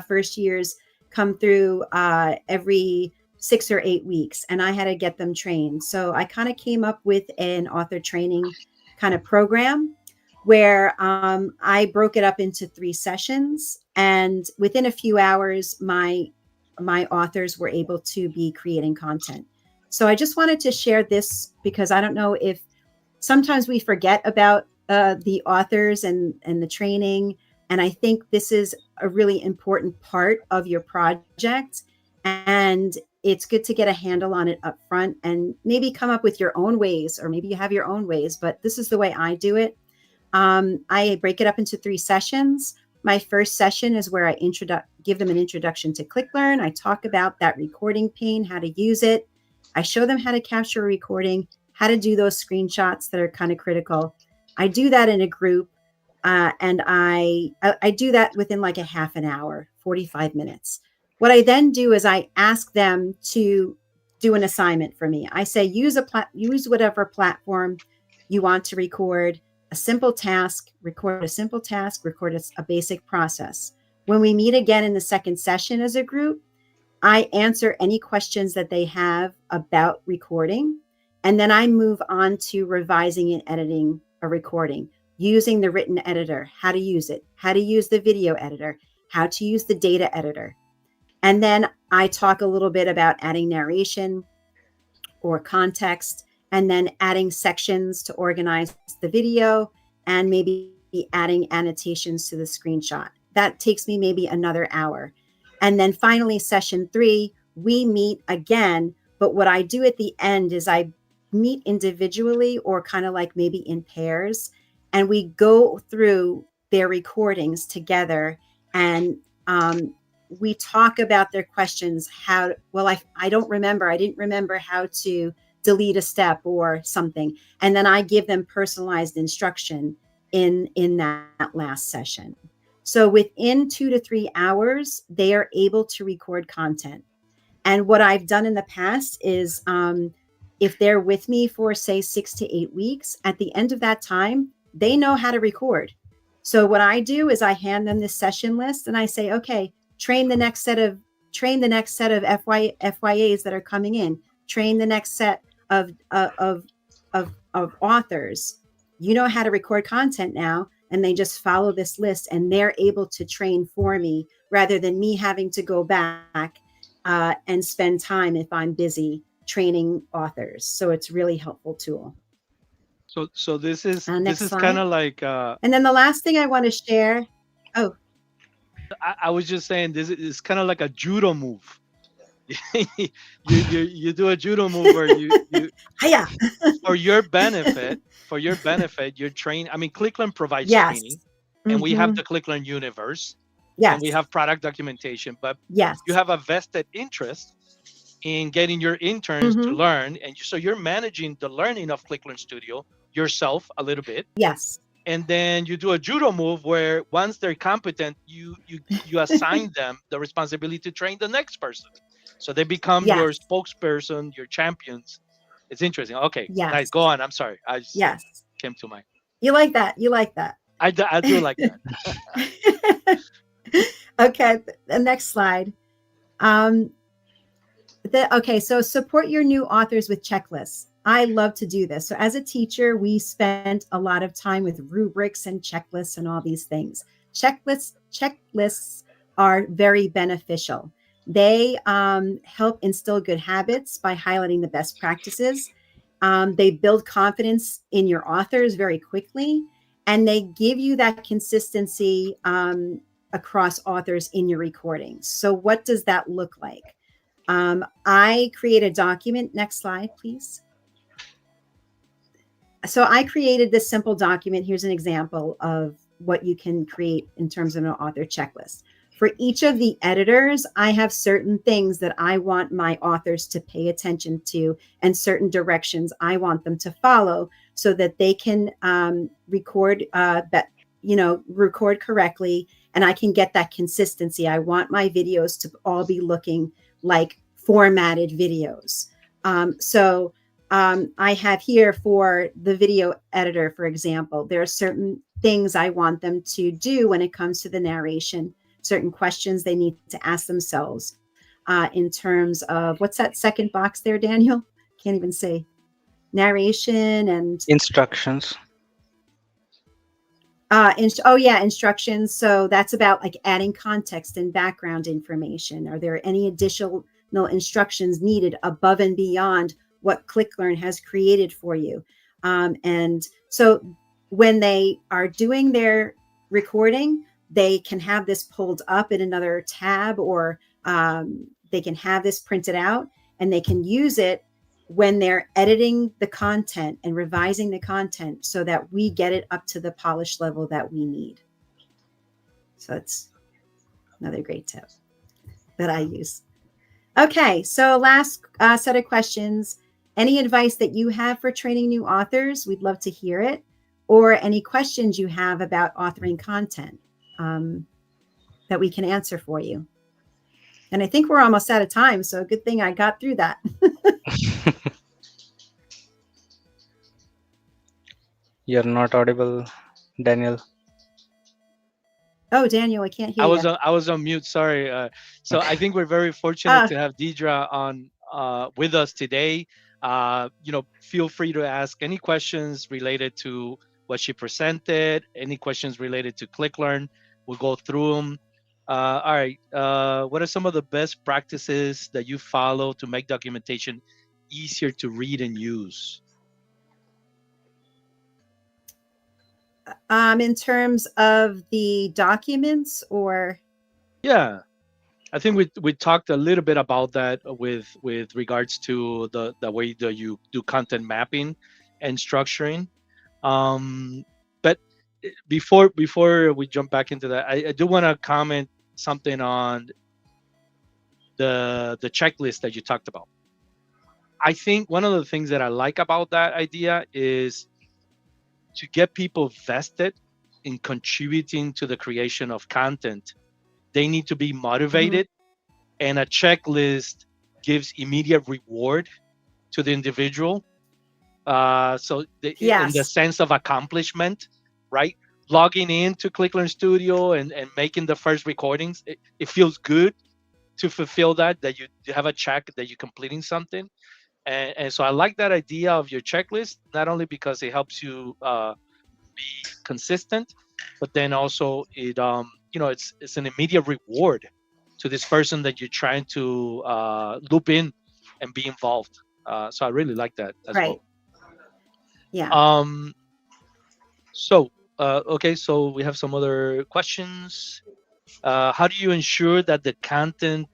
first years come through every 6 or 8 weeks, and I had to get them trained. So I kind of came up with an author training kind of program where I broke it up into 3 sessions, and within a few hours, my authors were able to be creating content. So I just wanted to share this because I don't know if sometimes we forget about the authors and the training. And I think this is a really important part of your project. And it's good to get a handle on it up front and maybe come up with your own ways, or maybe you have your own ways, but this is the way I do it. I break it up into 3 sessions. My first session is where I give them an introduction to ClickLearn. I talk about that recording pane, how to use it. I show them how to capture a recording, how to do those screenshots that are kind of critical. I do that in a group, and I do that within like a half an hour, 45 minutes. What I then do is I ask them to do an assignment for me. I say, use whatever platform you want to record a simple task, record a basic process. When we meet again in the second session as a group, I answer any questions that they have about recording. And then I move on to revising and editing a recording, using the written editor, how to use it, how to use the video editor, how to use the data editor. And then I talk a little bit about adding narration or context, and then adding sections to organize the video, and maybe adding annotations to the screenshot. That takes me maybe another hour. And then finally, session 3, we meet again. But what I do at the end is I meet individually or kind of like maybe in pairs. and we go through their recordings together, and we talk about their questions. I don't remember. I didn't remember how to delete a step or something. And then I give them personalized instruction in that last session. So within 2 to 3 hours, they are able to record content. And what I've done in the past is if they're with me for, say, 6 to 8 weeks, at the end of that time, they know how to record. So what I do is I hand them this session list and I say, okay, train the next set of FYAs that are coming in. Train the next set of authors. You know how to record content now, and they just follow this list, and they're able to train for me rather than me having to go back and spend time if I'm busy training authors. So it's really helpful tool. So this is slide. kind of like and then the last thing I want to share. Oh, I was just saying this is kind of like a judo move. you do a judo move where you yeah. for your benefit, you're trained. I mean, ClickLearn provides Yes. training, and we have the ClickLearn Universe, Yes. and we have product documentation, but yes, you have a vested interest in getting your interns to learn, and so you're managing the learning of ClickLearn Studio yourself a little bit. yes, And then you do a judo move where once they're competent, you assign them the responsibility to train the next person. So they become Yes. your spokesperson, your champions. It's interesting. Okay, Yes. nice. Go on. I'm sorry. I just yes. came to mind. You like that? You like that? I do like that. Okay, the next slide. So support your new authors with checklists. I love to do this. So as a teacher, we spend a lot of time with rubrics and checklists and all these things. Checklists are very beneficial. They help instill good habits by highlighting the best practices. They build confidence in your authors very quickly, and they give you that consistency across authors in your recordings. So what does that look like? I create a document. Next slide, please. So I created this simple document. Here's an example of what you can create in terms of an author checklist. For each of the editors, I have certain things that I want my authors to pay attention to and certain directions I want them to follow so that they can record correctly, and I can get that consistency. I want my videos to all be looking like formatted videos. I have here for the video editor, for example, there are certain things I want them to do when it comes to the narration, certain questions they need to ask themselves in terms of, what's that second box there, Daniel? Can't even say. Narration and instructions. Instructions. So that's about like adding context and background information. Are there any additional instructions needed above and beyond what ClickLearn has created for you? And so when they are doing their recording, they can have this pulled up in another tab, or they can have this printed out, and they can use it when they're editing the content and revising the content so that we get it up to the polished level that we need. So it's another great tip that I use. Okay, so last set of questions. Any advice that you have for training new authors? We'd love to hear it. Or any questions you have about authoring content that we can answer for you. And I think we're almost out of time, so good thing I got through that. You're not audible, Daniel. Oh, Daniel, I can't hear you. I was on mute. Sorry. So I think we're very fortunate to have Deirdre on with us today. Feel free to ask any questions related to what she presented, any questions related to ClickLearn. We'll go through them. All right. What are some of the best practices that you follow to make documentation easier to read and use? In terms of the documents, or? Yeah, I think we talked a little bit about that with regards to the way that you do content mapping and structuring. But before we jump back into that, I do want to comment something on the checklist that you talked about. I think one of the things that I like about that idea is to get people vested in contributing to the creation of content. They need to be Mhm. motivated, and a checklist gives immediate reward to the individual. In the Yes. sense of accomplishment, right? Logging into ClickLearn Studio and making the first recordings, it feels good to fulfill that you have a check that you're completing something. And so I like that idea of your checklist, not only because it helps you be consistent, but then also it's an immediate reward to this person that you're trying to loop in and be involved. So I really like that as Right. well. Yeah. Um, okay, so we have some other questions. How do you ensure that the content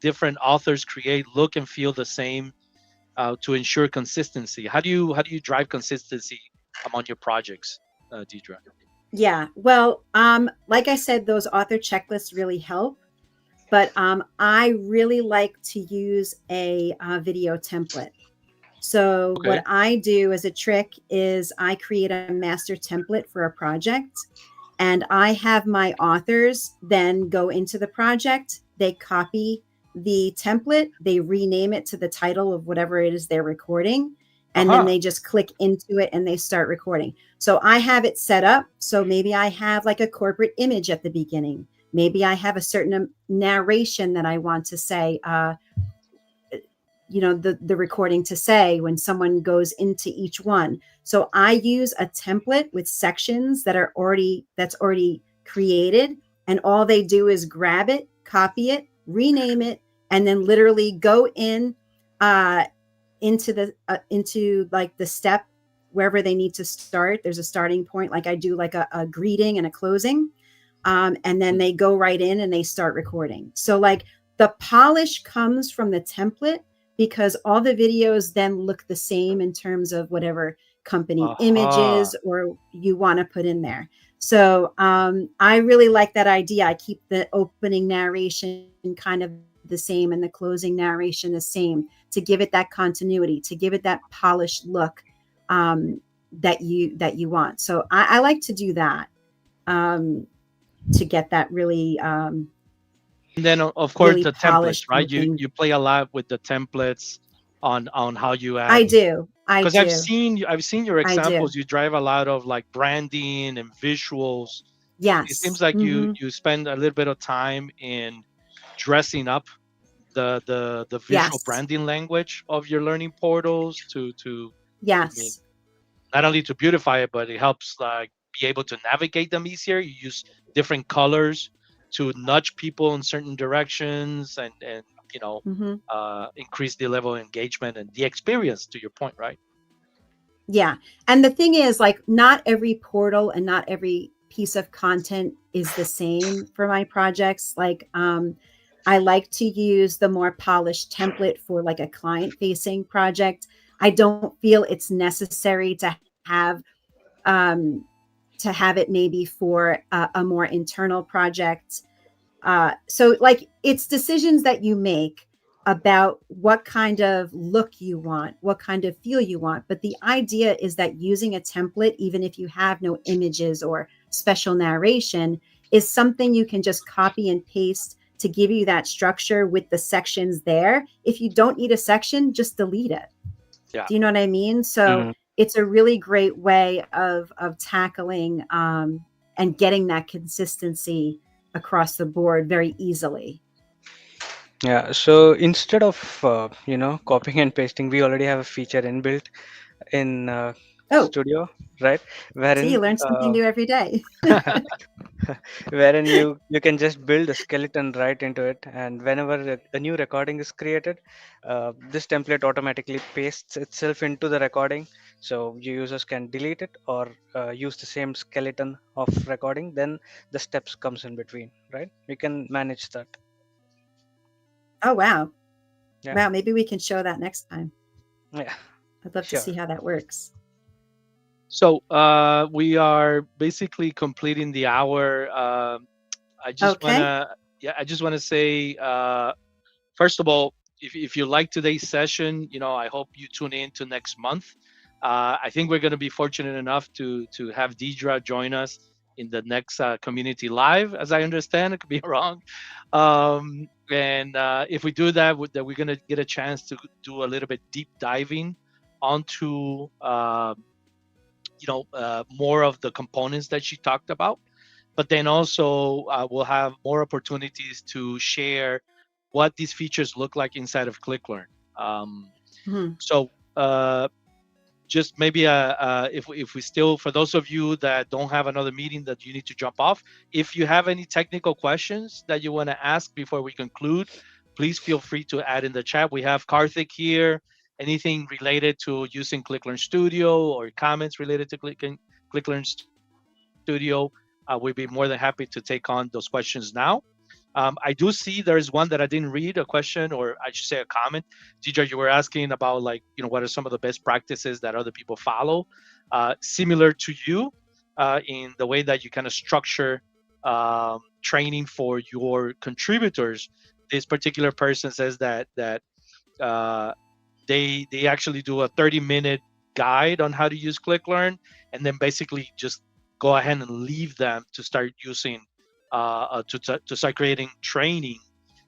different authors create look and feel the same to ensure consistency? How do you drive consistency among your projects, Deidre? Yeah. Well, like I said, those author checklists really help. But I really like to use a video template. So what Okay. I do as a trick is I create a master template for a project, and I have my authors then go into the project. They copy the template, they rename it to the title of whatever it is they're recording, and then Uh-huh. they just click into it and they start recording. So I have it set up. So maybe I have like a corporate image at the beginning. Maybe I have a certain narration that I want to say, the recording to say when someone goes into each one. So I use a template with sections that's already created, and all they do is grab it, copy it, rename it, and then literally go in uh into like the step wherever they need to start. There's a starting point, like I do like a greeting and a closing, and then Mm. they go right in and they start recording. So like the polish comes from the template, because all the videos then look the same in terms of whatever company Uh-huh. images or you want to put in there. So I really like that idea. I keep the opening narration kind of the same and the closing narration the same, to give it that continuity, to give it that polished look, that you want. So I like to do that, um, to get that really And then of course really the templates, polished right? You looking. you play a lot with the templates on how you I add, do. I because I've do. seen I've seen your I do. examples. You drive a lot of like branding and visuals. It seems Yes. like you Hmm. you spend a little bit of time in dressing up the visual Yes. branding language of your learning portals to I mean, Yes. not only to beautify it, but it helps like be able to navigate them easier. You use different colors to nudge people in certain directions and you know Hmm. increase the level of engagement and the experience, to your point, right? Yeah. And the thing is, like, not every portal and not every piece of content is the same for my projects. Like, I like to use the more polished template for like a client facing project. I don't feel it's necessary have um, to have it maybe for a more internal project. So, like, it's decisions that you make about what kind of look you want, what kind of feel you want. But the idea is that using a template, even if you have no images or special narration, is something you can just copy and paste to give you that structure with the sections there. If you don't need a section, just delete it. Yeah. Do you know what I mean? So Mhm. it's a really great way of tackling, and getting that consistency across the board very easily. Yeah, so instead of copying and pasting, we already have a feature inbuilt in Oh, Studio, right? see, you Wherein learn something new every day. wherein you can just build a skeleton right into it, and whenever a new recording is created, this template automatically pastes itself into the recording, so your users can delete it or use the same skeleton of recording, then the steps comes in between, right? We can manage that. Oh, wow. Yeah, Wow, maybe we can show that next time. yeah, I'd love to sure. see how that works. So we are basically completing the hour. I just Okay. wanna, yeah, I just wanna say, first of all, if you like today's session, I hope you tune in to next month. I think we're gonna be fortunate enough to have Deidre join us in the next community live. As I understand, it could be wrong. And if we do that, that we're gonna get a chance to do a little bit deep diving onto more of the components that she talked about, but then also we'll have more opportunities to share what these features look like inside of ClickLearn. um, Hmm. so just maybe if we still, for those of you that don't have another meeting that you need to jump off, if you have any technical questions that you want to ask before we conclude, please feel free to add in the chat. We have Karthik here. Anything related to using ClickLearn Studio or comments related to ClickLearn Studio, we'd be more than happy to take on those questions now. I do see there is one that I didn't read, a question, or I should say a comment. Deidre, you were asking about, like, what are some of the best practices that other people follow, similar to you, in the way that you kind of structure training for your contributors. This particular person says that uh, they actually do a 30-minute guide on how to use ClickLearn, and then basically just go ahead and leave them to start using to start creating training,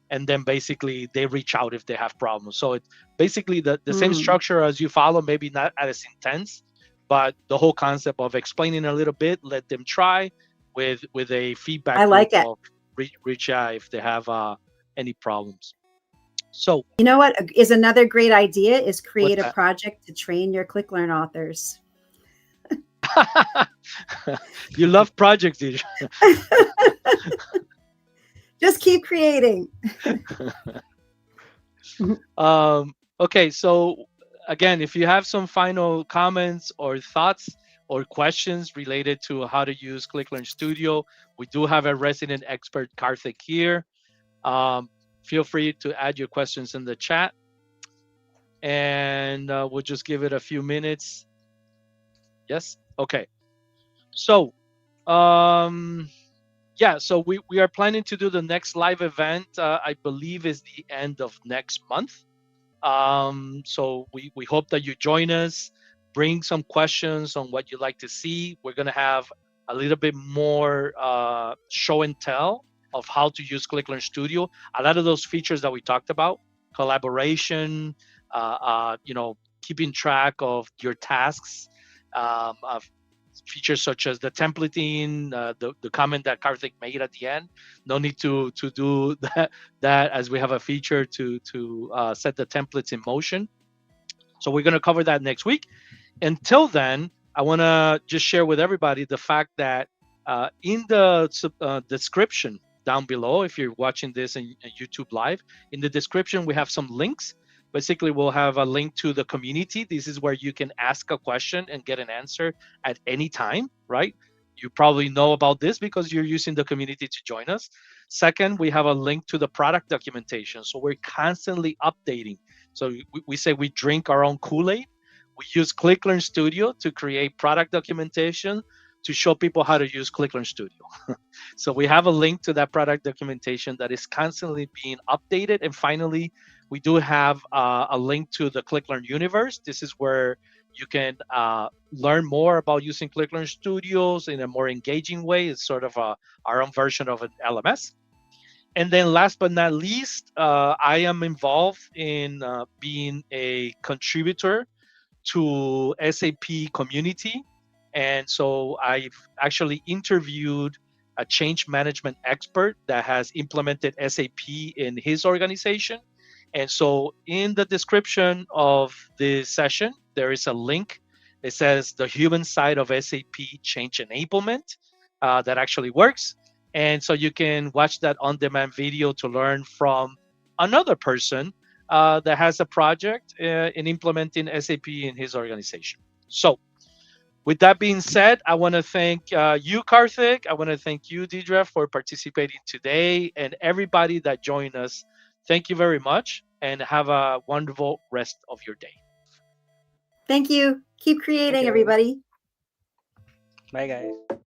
and then basically they reach out if they have problems. So it's basically the same Hmm. structure as you follow, maybe not as intense, but the whole concept of explaining a little bit, let them try with a I feedback loop like it. of reach out if they have any problems. So You know what is another great idea is what's create a that? project to train your ClickLearn authors. You love projects, Deidre. Just keep creating. Okay, so again, if you have some final comments or thoughts or questions related to how to use ClickLearn Studio, we do have a resident expert, Karthik, here. Um, Feel free to add your questions in the chat, and we'll just give it a few minutes. Yes? Okay. So, um, yeah, so we are planning to do the next live event, I believe is the end of next month. So we hope that you join us. Bring some questions on what you'd like to see. We're going to have a little bit more show and tell of how to use ClickLearn Studio. A lot of those features that we talked about, collaboration, keeping track of your tasks, features such as the templating, the comment that Karthik made at the end. No need to do that as we have a feature to set the templates in motion. So we're going to cover that next week. Until then, I want to just share with everybody the fact that in the description down below, if you're watching this in YouTube Live, in the description we have some links. Basically, we'll have a link to the community. This is where you can ask a question and get an answer at any time, right? You probably know about this because you're using the community to join us. Second, we have a link to the product documentation. So we're constantly updating. So we say we drink our own Kool-Aid. We use ClickLearn Studio to create product documentation to show people how to use ClickLearn Studio. So we have a link to that product documentation that is constantly being updated. And finally, we do have a link to the ClickLearn Universe. This is where you can learn more about using ClickLearn Studios in a more engaging way. It's sort of our own version of an LMS. And then last but not least, I am involved in being a contributor to SAP community. And so I've actually interviewed a change management expert that has implemented SAP in his organization. And so in the description of this session, there is a link. It says the human side of SAP change enablement that actually works. And so you can watch that on demand video to learn from another person that has a project in implementing SAP in his organization. So, with that being said, I want to thank you, Karthik. I want to thank you, Deidre, for participating today, and everybody that joined us. Thank you very much, and have a wonderful rest of your day. Thank you. Keep Thank creating, you. everybody. Bye, guys.